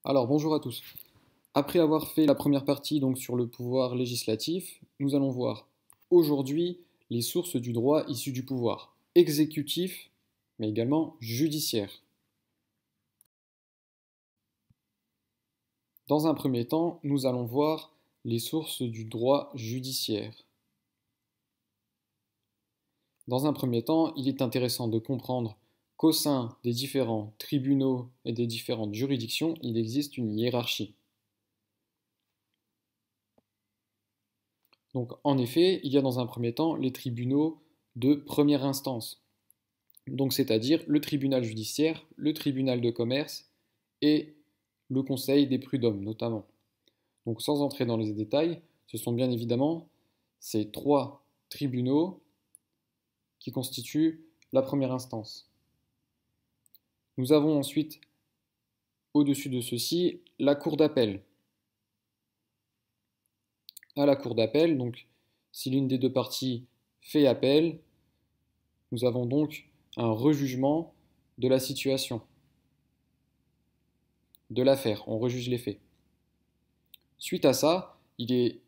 Alors, bonjour à tous. Après avoir fait la première partie donc, sur le pouvoir législatif, nous allons voir aujourd'hui les sources du droit issues du pouvoir exécutif, mais également judiciaire. Dans un premier temps, nous allons voir les sources du droit judiciaire. Dans un premier temps, il est intéressant de comprendre qu'au sein des différents tribunaux et des différentes juridictions, il existe une hiérarchie. Donc, en effet, il y a dans un premier temps les tribunaux de première instance, donc c'est-à-dire le tribunal judiciaire, le tribunal de commerce et le conseil des prud'hommes notamment. Donc sans entrer dans les détails, ce sont bien évidemment ces trois tribunaux qui constituent la première instance. Nous avons ensuite, au-dessus de ceci, la cour d'appel. À la cour d'appel, donc si l'une des deux parties fait appel, nous avons donc un rejugement de la situation, de l'affaire, on rejuge les faits. Suite à ça, il est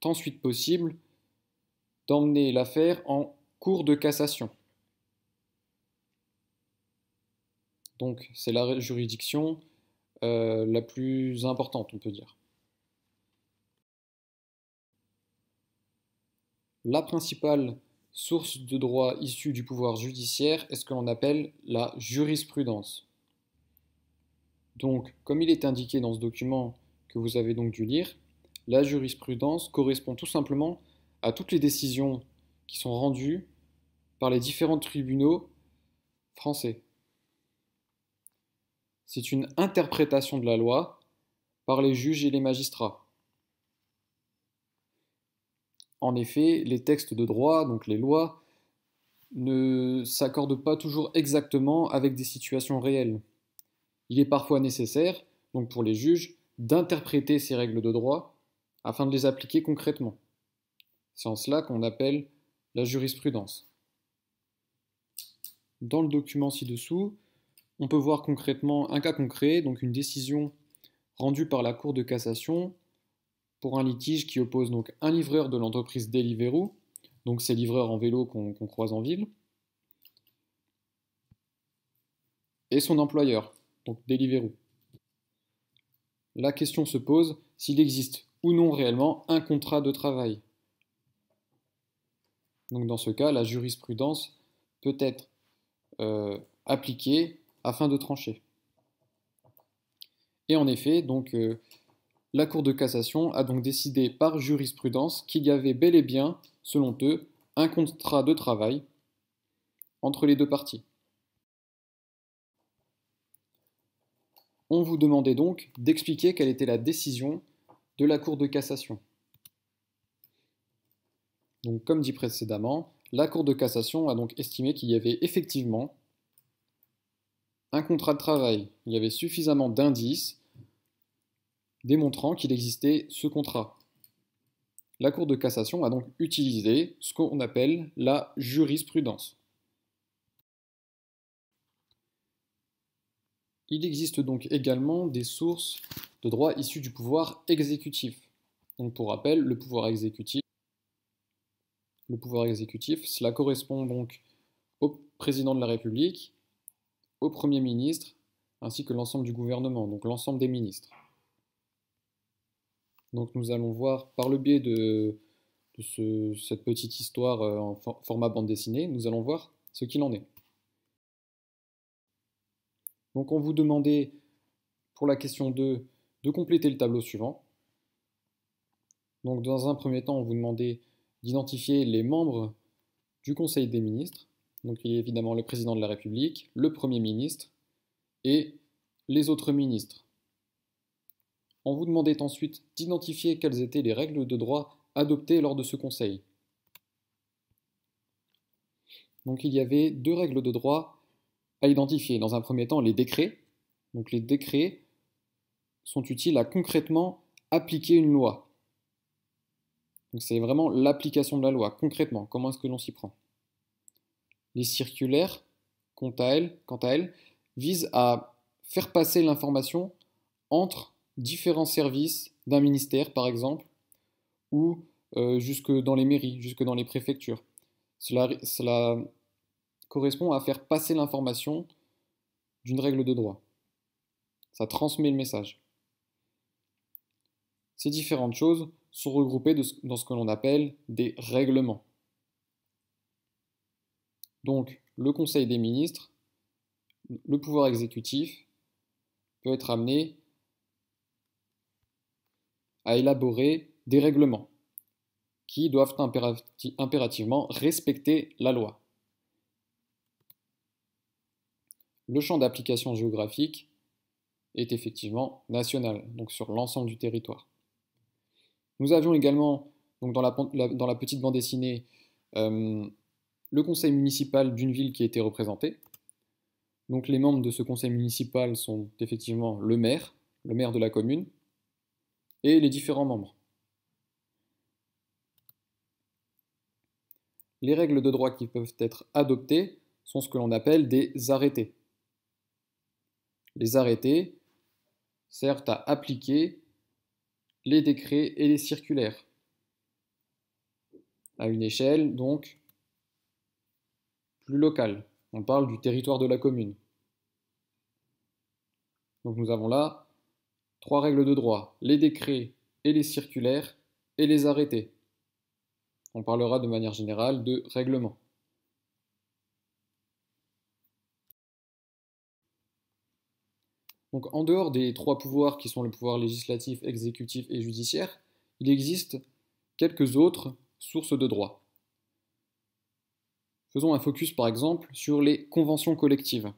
ensuite possible d'emmener l'affaire en cour de cassation. Donc c'est la juridiction la plus importante, on peut dire. La principale source de droit issue du pouvoir judiciaire est ce que l'on appelle la jurisprudence. Donc, comme il est indiqué dans ce document que vous avez donc dû lire, la jurisprudence correspond tout simplement à toutes les décisions qui sont rendues par les différents tribunaux français. C'est une interprétation de la loi par les juges et les magistrats. En effet, les textes de droit, donc les lois, ne s'accordent pas toujours exactement avec des situations réelles. Il est parfois nécessaire, donc pour les juges, d'interpréter ces règles de droit afin de les appliquer concrètement. C'est en cela qu'on appelle la jurisprudence. Dans le document ci-dessous, on peut voir concrètement un cas concret, donc une décision rendue par la Cour de cassation pour un litige qui oppose donc un livreur de l'entreprise Deliveroo, donc ces livreurs en vélo qu'on croise en ville, et son employeur, donc Deliveroo. La question se pose s'il existe ou non réellement un contrat de travail. Donc dans ce cas, la jurisprudence peut être appliquée afin de trancher. Et en effet, donc, la Cour de cassation a donc décidé par jurisprudence qu'il y avait bel et bien, selon eux, un contrat de travail entre les deux parties. On vous demandait donc d'expliquer quelle était la décision de la Cour de cassation. Donc, comme dit précédemment, la Cour de cassation a donc estimé qu'il y avait effectivement un contrat de travail. Il y avait suffisamment d'indices démontrant qu'il existait ce contrat. La Cour de cassation a donc utilisé ce qu'on appelle la jurisprudence. Il existe donc également des sources de droit issues du pouvoir exécutif. Donc pour rappel, le pouvoir exécutif, cela correspond donc au président de la République, au Premier ministre, ainsi que l'ensemble du gouvernement, donc l'ensemble des ministres. Donc nous allons voir, par le biais de cette petite histoire en format bande dessinée, nous allons voir ce qu'il en est. Donc on vous demandait, pour la question 2, de compléter le tableau suivant. Donc dans un premier temps, on vous demandait d'identifier les membres du Conseil des ministres. Donc il y a évidemment le président de la République, le Premier ministre et les autres ministres. On vous demandait ensuite d'identifier quelles étaient les règles de droit adoptées lors de ce conseil. Donc il y avait deux règles de droit à identifier. Dans un premier temps, les décrets. Donc les décrets sont utiles à concrètement appliquer une loi. Donc c'est vraiment l'application de la loi, concrètement, comment est-ce que l'on s'y prend. Les circulaires, quant à elles, visent à faire passer l'information entre différents services d'un ministère, par exemple, ou jusque dans les mairies, jusque dans les préfectures. Cela correspond à faire passer l'information d'une règle de droit. Ça transmet le message. Ces différentes choses sont regroupées dans ce que l'on appelle des règlements. Donc, le Conseil des ministres, le pouvoir exécutif, peut être amené à élaborer des règlements qui doivent impérativement respecter la loi. Le champ d'application géographique est effectivement national, donc sur l'ensemble du territoire. Nous avions également, donc dans la petite bande dessinée, le conseil municipal d'une ville qui était représenté. Donc les membres de ce conseil municipal sont effectivement le maire de la commune, et les différents membres. Les règles de droit qui peuvent être adoptées sont ce que l'on appelle des arrêtés. Les arrêtés servent à appliquer les décrets et les circulaires à une échelle donc plus locale. On parle du territoire de la commune. Donc nous avons là 3 règles de droit, les décrets et les circulaires et les arrêtés. On parlera de manière générale de règlement. Donc en dehors des 3 pouvoirs qui sont le pouvoir législatif, exécutif et judiciaire, il existe quelques autres sources de droit. Faisons un focus par exemple sur les conventions collectives,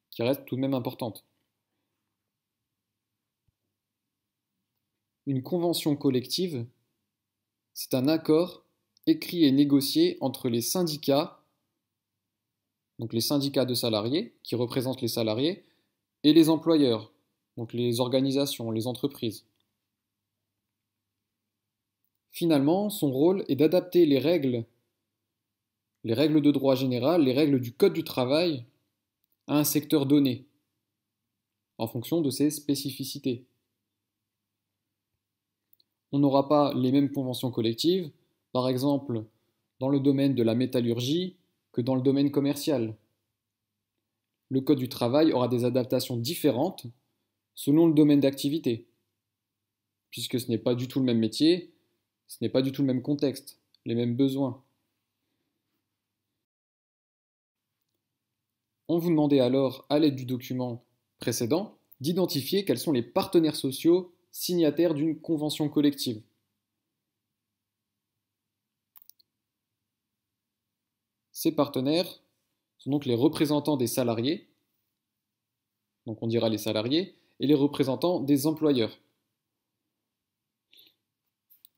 qui restent tout de même importantes. Une convention collective, c'est un accord écrit et négocié entre les syndicats, donc les syndicats de salariés, qui représentent les salariés, et les employeurs, donc les organisations, les entreprises. Finalement, son rôle est d'adapter les règles de droit général, les règles du Code du travail, à un secteur donné, en fonction de ses spécificités. On n'aura pas les mêmes conventions collectives, par exemple dans le domaine de la métallurgie que dans le domaine commercial. Le Code du travail aura des adaptations différentes selon le domaine d'activité, puisque ce n'est pas du tout le même métier, ce n'est pas du tout le même contexte, les mêmes besoins. On vous demandait alors, à l'aide du document précédent, d'identifier quels sont les partenaires sociaux signataires d'une convention collective. Ces partenaires sont donc les représentants des salariés, donc on dira les salariés, et les représentants des employeurs.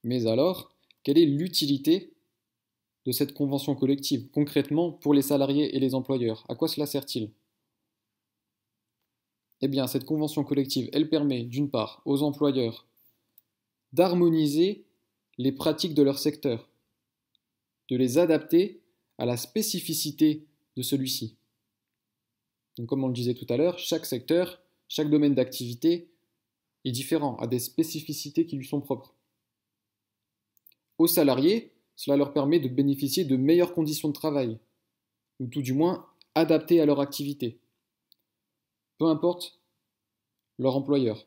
Mais alors, quelle est l'utilité de cette convention collective, concrètement pour les salariés et les employeurs? À quoi cela sert-il? Eh bien, cette convention collective, elle permet, d'une part, aux employeurs d'harmoniser les pratiques de leur secteur, de les adapter à la spécificité de celui-ci. Donc, comme on le disait tout à l'heure, chaque secteur, chaque domaine d'activité est différent, a des spécificités qui lui sont propres. Aux salariés, cela leur permet de bénéficier de meilleures conditions de travail, ou tout du moins adaptées à leur activité, peu importe leur employeur.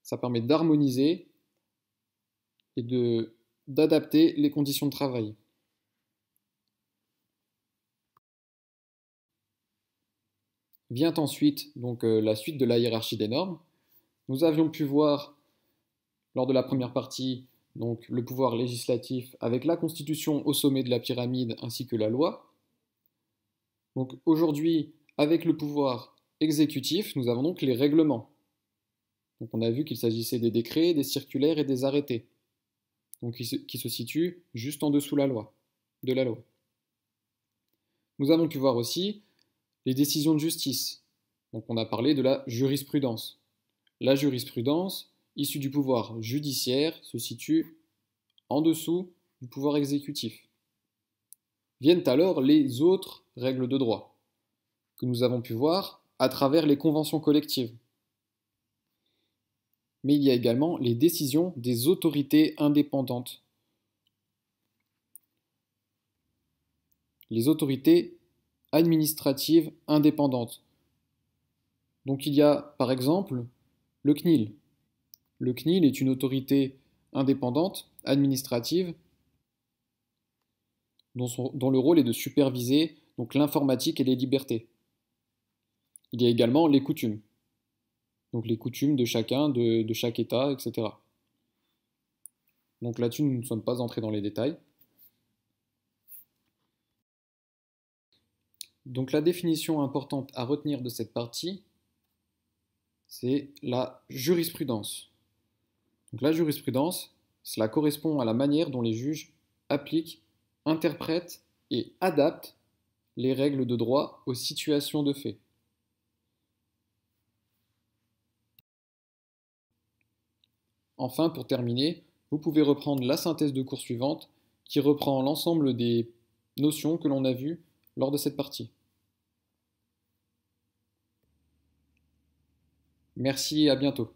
Ça permet d'harmoniser et d'adapter les conditions de travail. Vient ensuite donc la suite de la hiérarchie des normes. Nous avions pu voir lors de la première partie donc le pouvoir législatif avec la Constitution au sommet de la pyramide ainsi que la loi. Donc aujourd'hui, avec le pouvoir exécutif, nous avons donc les règlements. Donc on a vu qu'il s'agissait des décrets, des circulaires et des arrêtés, donc qui se situent juste en dessous de la loi. Nous avons pu voir aussi les décisions de justice. Donc on a parlé de la jurisprudence. La jurisprudence, issue du pouvoir judiciaire, se situe en dessous du pouvoir exécutif. Viennent alors les autres règles de droit, que nous avons pu voir à travers les conventions collectives. mais il y a également les décisions des autorités indépendantes. Les autorités administratives indépendantes. Donc il y a par exemple le CNIL. Le CNIL est une autorité indépendante, administrative, dont le rôle est de superviser donc l'informatique et les libertés. Il y a également les coutumes, donc les coutumes de chacun, de chaque État, etc. Donc là-dessus, nous ne sommes pas entrés dans les détails. Donc la définition importante à retenir de cette partie, c'est la jurisprudence. Donc la jurisprudence, cela correspond à la manière dont les juges appliquent, interprètent et adaptent les règles de droit aux situations de fait. Enfin, pour terminer, vous pouvez reprendre la synthèse de cours suivante qui reprend l'ensemble des notions que l'on a vues lors de cette partie. Merci et à bientôt.